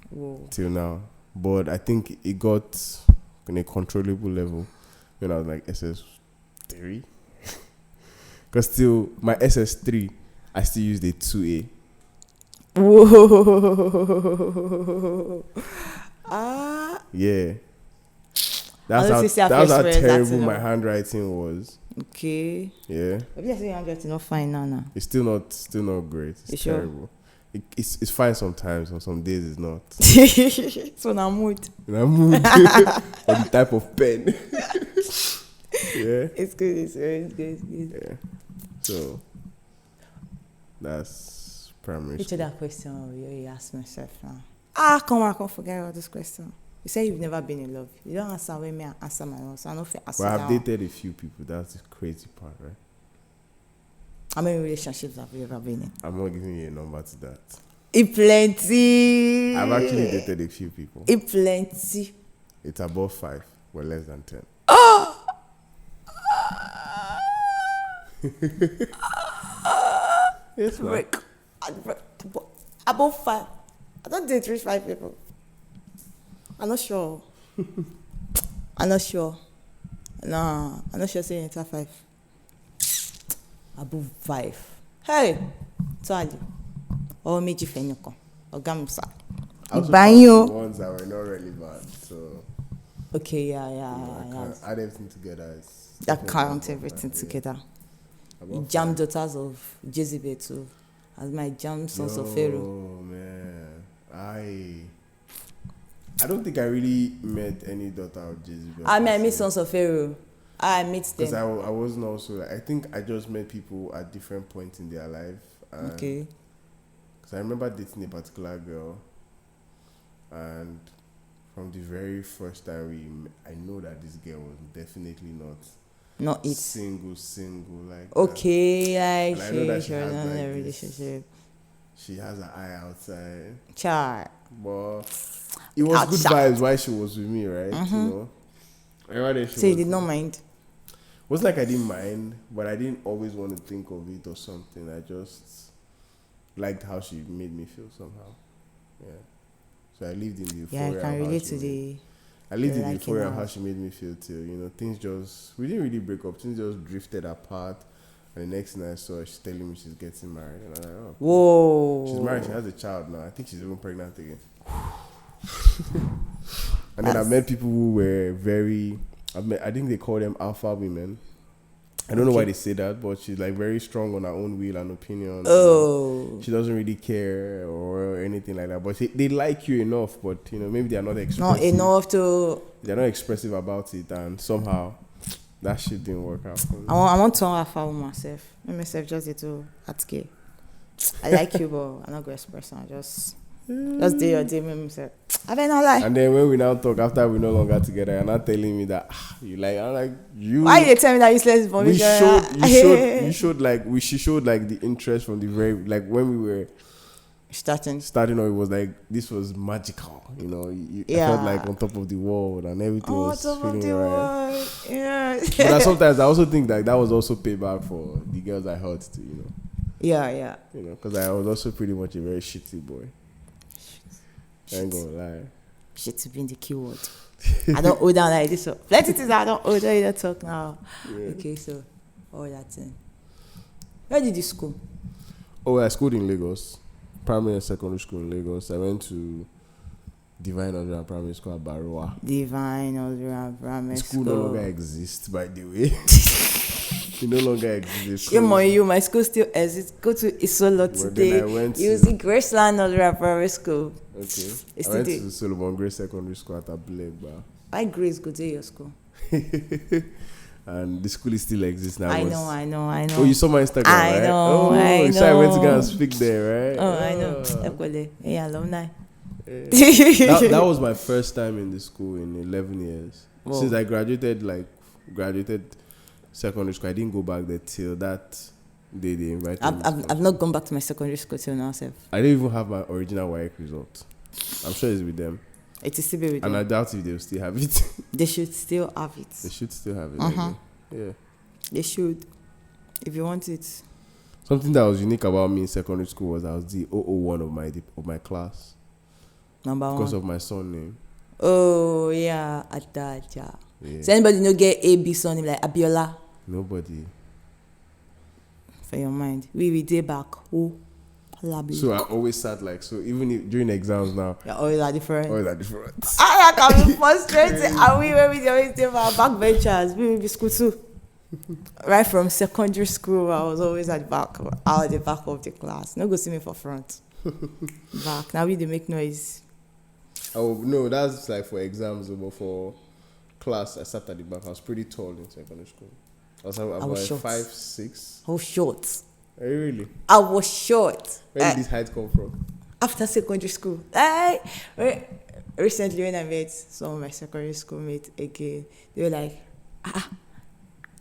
Whoa. Till now. But I think it got in a controllable level when I was like SS3. Because still, my SS3, I still used a 2A. Whoa. Yeah. That's how terrible my handwriting was. Okay. Yeah. Maybe I say your handwriting not fine now. It's still not great. It's terrible. Sure? It's fine sometimes, on some days it's not. So now mood. Or the type of pen. Yeah. It's good. Yeah. So that's Primary Which school. other question you ask myself now? Come on, I can't forget all this question. You say you've never been in love. You don't answer when me answer my own. So I don't answer But I've that. dated a few people. That's the crazy part, right? How many relationships have you ever been in? I'm not giving you a number to that. It plenty. I've actually dated a few people. It plenty. It's above 5, but less than 10. Yes, ma'am. Break. Above 5. I don't date reach 5 people. I'm not sure. I'm not sure. No, I'm not sure saying it's 5. Above 5. Hey, sorry. Oh, méjì fẹ́ nìkan. Ọ̀gá mi sá. I also Buy found you. the ones that were not relevant, so Okay, yeah. I can't add everything together. That count everything together. About Jam 5. daughters of Jezebel too. As my jam sons of Pharaoh. Oh man, I don't think I really met any daughter of Jezebel. I meet sons of Pharaoh. I meet Because I them. wasn't also I think I just met people at different points in their life. Okay. Because I remember dating a particular girl, and from the very first time I know that this girl was definitely not Not it. single like Okay, I And I know that she sure has, not like, a this- relationship. she has an eye outside, Char. but it was good Outside. vibes while she was with me, right? You know, every day she So you was- did not mind. It wasn't like I didn't mind, but I didn't always want to think of it or something. I just liked how she made me feel somehow. Yeah. So I lived in the euphoria. Yeah, I of can how relate she to made- the. I lived in the liking euphoria of of- how she made me feel till, things we didn't really break up. Things just drifted apart. And the next thing I saw, she's telling me she's getting married. And I'm like, oh. Whoa. She's married. She has a child now. I think she's even pregnant again. And then I met people who were I think they call them alpha women. I don't know why they say that, but she's like very strong on her own will and opinion. Oh. She doesn't really care or anything like that. But they like you enough, but maybe they are not expressive. Not enough to. They're not expressive about it, and somehow that shit didn't work out for me. I want to alpha with myself. Make myself just to at gay. I like you, but I'm not going to express. I just do your day. Make myself. I better not lie. And then when we now talk after we're no longer together, you're not telling me that you like. I'm like you. Why you tell me that useless information? She showed like the interest from the very like when we were Starting. off, it was like this was magical, I felt like on top of the world and everything was top of feeling the right. world. Yeah. But sometimes I also think that was also payback for the girls I hurt too, Yeah. because I was also pretty much a very shitty boy. I ain't gonna lie. Shit to be in the keyword. I don't hold down like this. So plenty things I don't hold down. You don't talk now. Yeah. Okay, so all that thing. Where did you school? Oh, I schooled in Lagos. Primary and secondary school in Lagos. I went to Divine Order Primary School at Baroa. Divine Order Primary The School. school no longer exists, by the way. It no longer exists. Shame on you, my school still exists. Go to Isolo Well, today. then I went You to- see Graceland Order Primary School. Okay. It's I went today. to Solomon Grace Secondary School at Abulegba. Why Grace go to your school? And the school still exists now. I know. Oh, you saw my Instagram, I right? know, Oh, I so I went to go know. and speak there, right? Oh, I know. Equally. Hey, alumni. That was my first time in the school in 11 years. Whoa. Since I graduated secondary school, I didn't go back there till that day they invited me. I've not gone back to my secondary school till now, sir. I didn't even have my original WAEC result. I'm sure it's with them. It is still be with And I them. doubt if they'll still have it. They should still have They it. should still have it. Uh-huh. Yeah. They should. If you want it. Something that was unique about me in secondary school was I was the 001 of my class Number because one. of my surname. Oh, yeah. Adaja. Yeah. So anybody no get A, B son like Abiola? Nobody. For your mind. We did back. Oh. So I always sat like so. Even during exams now, Yeah, always are different. always are different. I can be frustrated. And we always did our backbenchers. We will be school too. Right from secondary school, I was always at the back, out at the back of the class. No go see me for front. Back. Now we they make noise. Oh no, that's like for exams, but for class, I sat at the back. I was pretty tall in secondary school. I was about short. 5'6". Oh, short. Are you really? I was short. Where did this height come from? After secondary school. Recently when I met some of my secondary school mates again, they were like,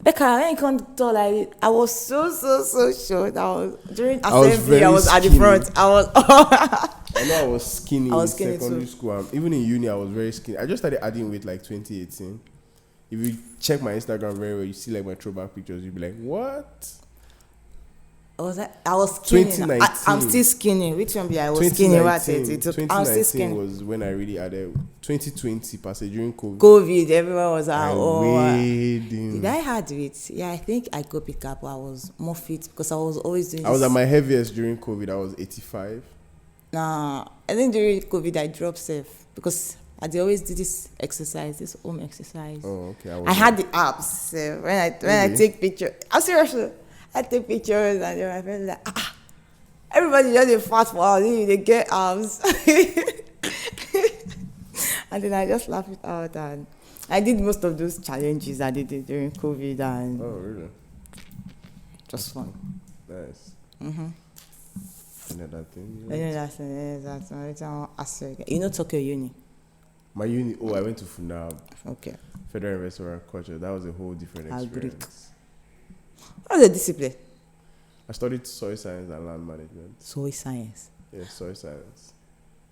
Becca, when you come tall like I was so short. During assembly, I was at the front. I know I was skinny in secondary school. Even in uni, I was very skinny. I just started adding weight like 2018. If you check my Instagram very well, you see like my throwback pictures. You'll be like, what? I was skinny. 2019. I'm still skinny. Which one be I was skinny? 2019 was when I really added. 2020 passed during COVID. Everyone was out. Did I had weight? Yeah, I think I got pick up. I was more fit because I was always doing. I was at my heaviest during COVID. I was 85. Nah, I think during COVID I dropped safe because I always do this exercise, this home exercise. Oh, okay. I had the abs. When I take pictures, I'm serious. I take pictures and then my friends like, everybody just a fat for all, they get abs. And then I just laugh it out, and I did most of those challenges I did during COVID, and oh really? Just fun. Nice. Another thing. You know Tokyo Uni. My uni. Oh, I went to FUNAB. Okay. Federal University of Agriculture. That was a whole different experience. What's the discipline? I studied soil science and land management. Soil science. Yeah, soil science.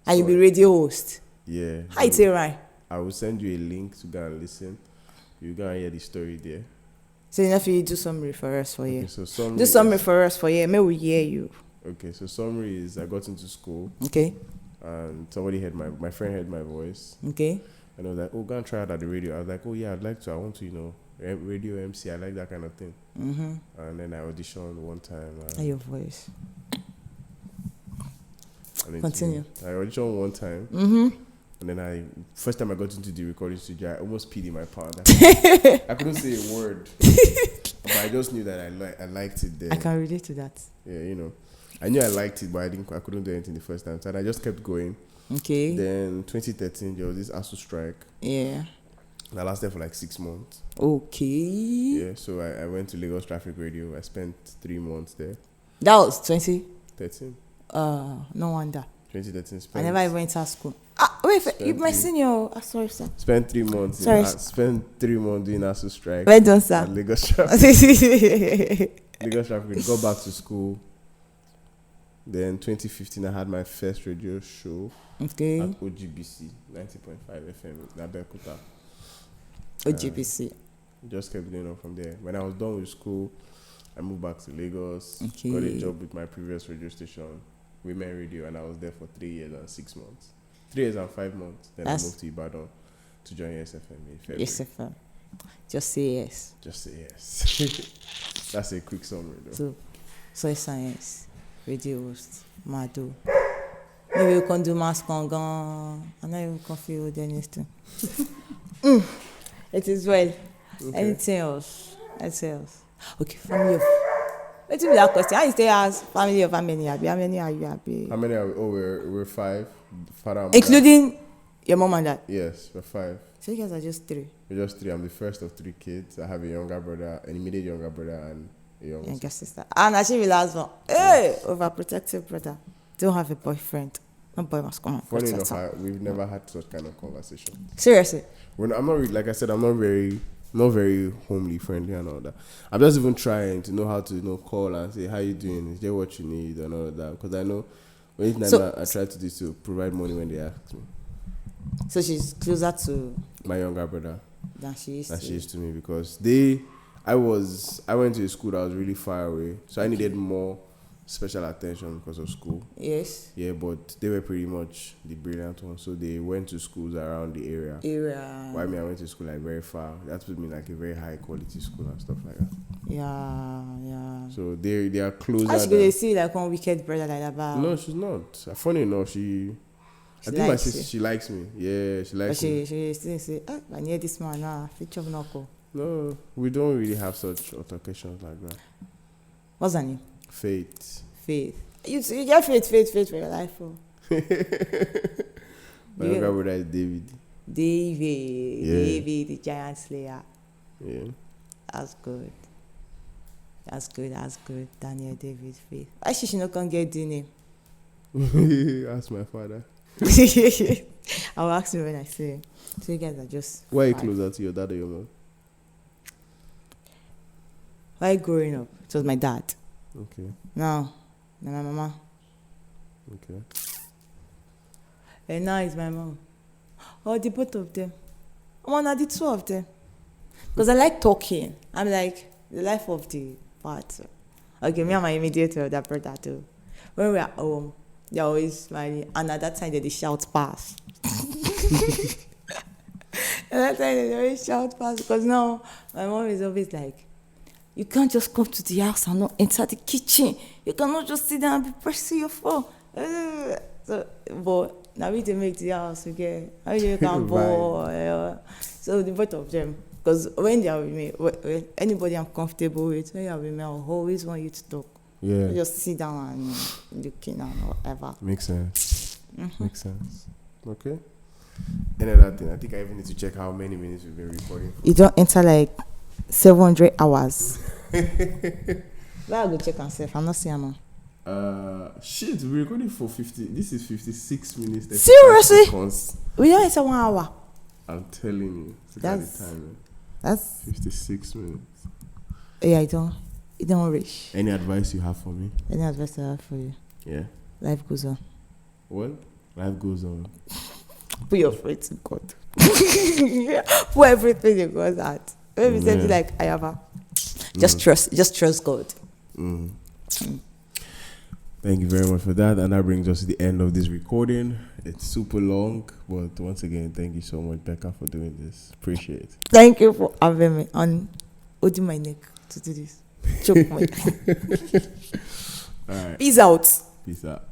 And you'll be radio host. Yeah. How you say right? I will send you a link to go and listen. You go and hear the story there. So you know if you do summary for us for you. Okay, so summary. Do summary for us for you. May we hear you. Okay, so summary is I got into school. Okay. And somebody heard my friend heard my voice. Okay. And I was like, oh, go and try it at the radio. I was like, oh yeah, I'd like to. I want to, radio MC. I like that kind of thing. And then I auditioned one time. Your voice. Continue. I auditioned one time. And then first time I got into the recording studio, I almost peed in my pants. I couldn't say a word. But I just knew that I liked it there. I can relate to that. Yeah, I knew I liked it, but I couldn't do anything the first time. So I just kept going. Okay. Then 2013, there was this ASU strike. Yeah. That lasted for like 6 months. Okay. Yeah, so I went to Lagos Traffic Radio. I spent 3 months there. That was 2013. 13. No wonder. 2013. I never even went to school. Wait, you're my senior. Sorry, sir. Spent 3 months. Spent 3 months doing ASU strike. Well done, sir. At Lagos Traffic. Lagos Traffic. Got back to school. Then 2015, I had my first radio show. Okay. At OGBC 90.5 FM in Becca. OGBC. Just kept going on from there. When I was done with school, I moved back to Lagos. Okay. Got a job with my previous radio station, Women Radio, and I was there for 3 years and 6 months. 3 years and 5 months. Then I moved to Ibadan to join SFM in February. SFM. Just say yes. Just say yes. That's a quick summary, though. So, soil science, radio host, Mado. Maybe we can do mass congan. I know you can feel the anything. It is well. Okay. Anything else? Okay, family of. Let's do that question. How you stay as family of how many? How many are you happy? How many are we? Oh, we're 5. Father and including mother. Your mom and dad? Yes, we're 5. So you guys are just 3? We're just 3. I'm the first of 3 kids. I have a younger brother, an immediate younger brother, and a younger sister. And actually, the last one. Hey, overprotective brother. Don't have a boyfriend. No boy must come. Funny enough, we've never had such kind of conversation. Seriously? I'm not really, like I said, I'm not very homely friendly and all that. I'm just even trying to know how to call and say, how you doing? Is there what you need and all of that? Because I know anything I try to do is to provide money when they ask me. So she's closer to my younger brother than she is to me, because I went to a school that was really far away, so I needed more special attention because of school. Yes. Yeah, but they were pretty much the brilliant ones, so they went to schools around the area. Why me? I went to school like very far. That put me like a very high quality school and stuff like that. Yeah. So they are closer. How she go? They see like one wicked brother like that. But no, she's not. Funny enough, I think my sister, she likes me. Yeah, she likes me. She still say, I need this man now. Feature of knuckle. No, we don't really have such altercations like that. What's her name? Faith. You get faith for your life, oh. My younger brother is David. David, the giant slayer. Yeah. That's good. That's good. Daniel David Faith. I should not can get the name. Ask my father. I'll ask you when I say. So you guys are just. Why are you closer to your dad or your mom? Why growing up? It was my dad. Okay. No, my mama. Okay. And now it's my mom. Oh, the both of them. One of the two of them. Because I like talking. I'm like the life of the part. Okay, me and my immediate elder brother too. When we are home, they're always smiling. And at that time, they shout pass. At that time, they always shout pass. Because now, my mom is always like, you can't just come to the house and not enter the kitchen. You cannot just sit down and be pressing your phone. So, but now we to make the house again. How you can boy. So the both of them. Because when they are with me, when anybody I'm comfortable with, when you are with me, I'll always want you to talk. Yeah. You just sit down and looking and whatever. Makes sense. Makes sense. Okay. Another thing, I think I even need to check how many minutes we've been recording. You don't enter like 700 hours. Where I go check myself? I'm not seeing now. Shit, we're recording for 50. This is 56 minutes. 35 Seriously? seconds. We don't enter 1 hour. I'm telling you. Look at the time, man. That's 56 minutes. Yeah, it don't reach. Any advice you have for me? Any advice I have for you? Yeah. Life goes on. What? Life goes on. Put your faith in God. Put everything in God's heart. Maybe something like I have a. Just trust God. Thank you very much for that. And that brings us to the end of this recording. It's super long, but once again, thank you so much, Becca, for doing this. Appreciate it. Thank you for having me on holding my neck to do this. Choke my. All right. Peace out. Peace out.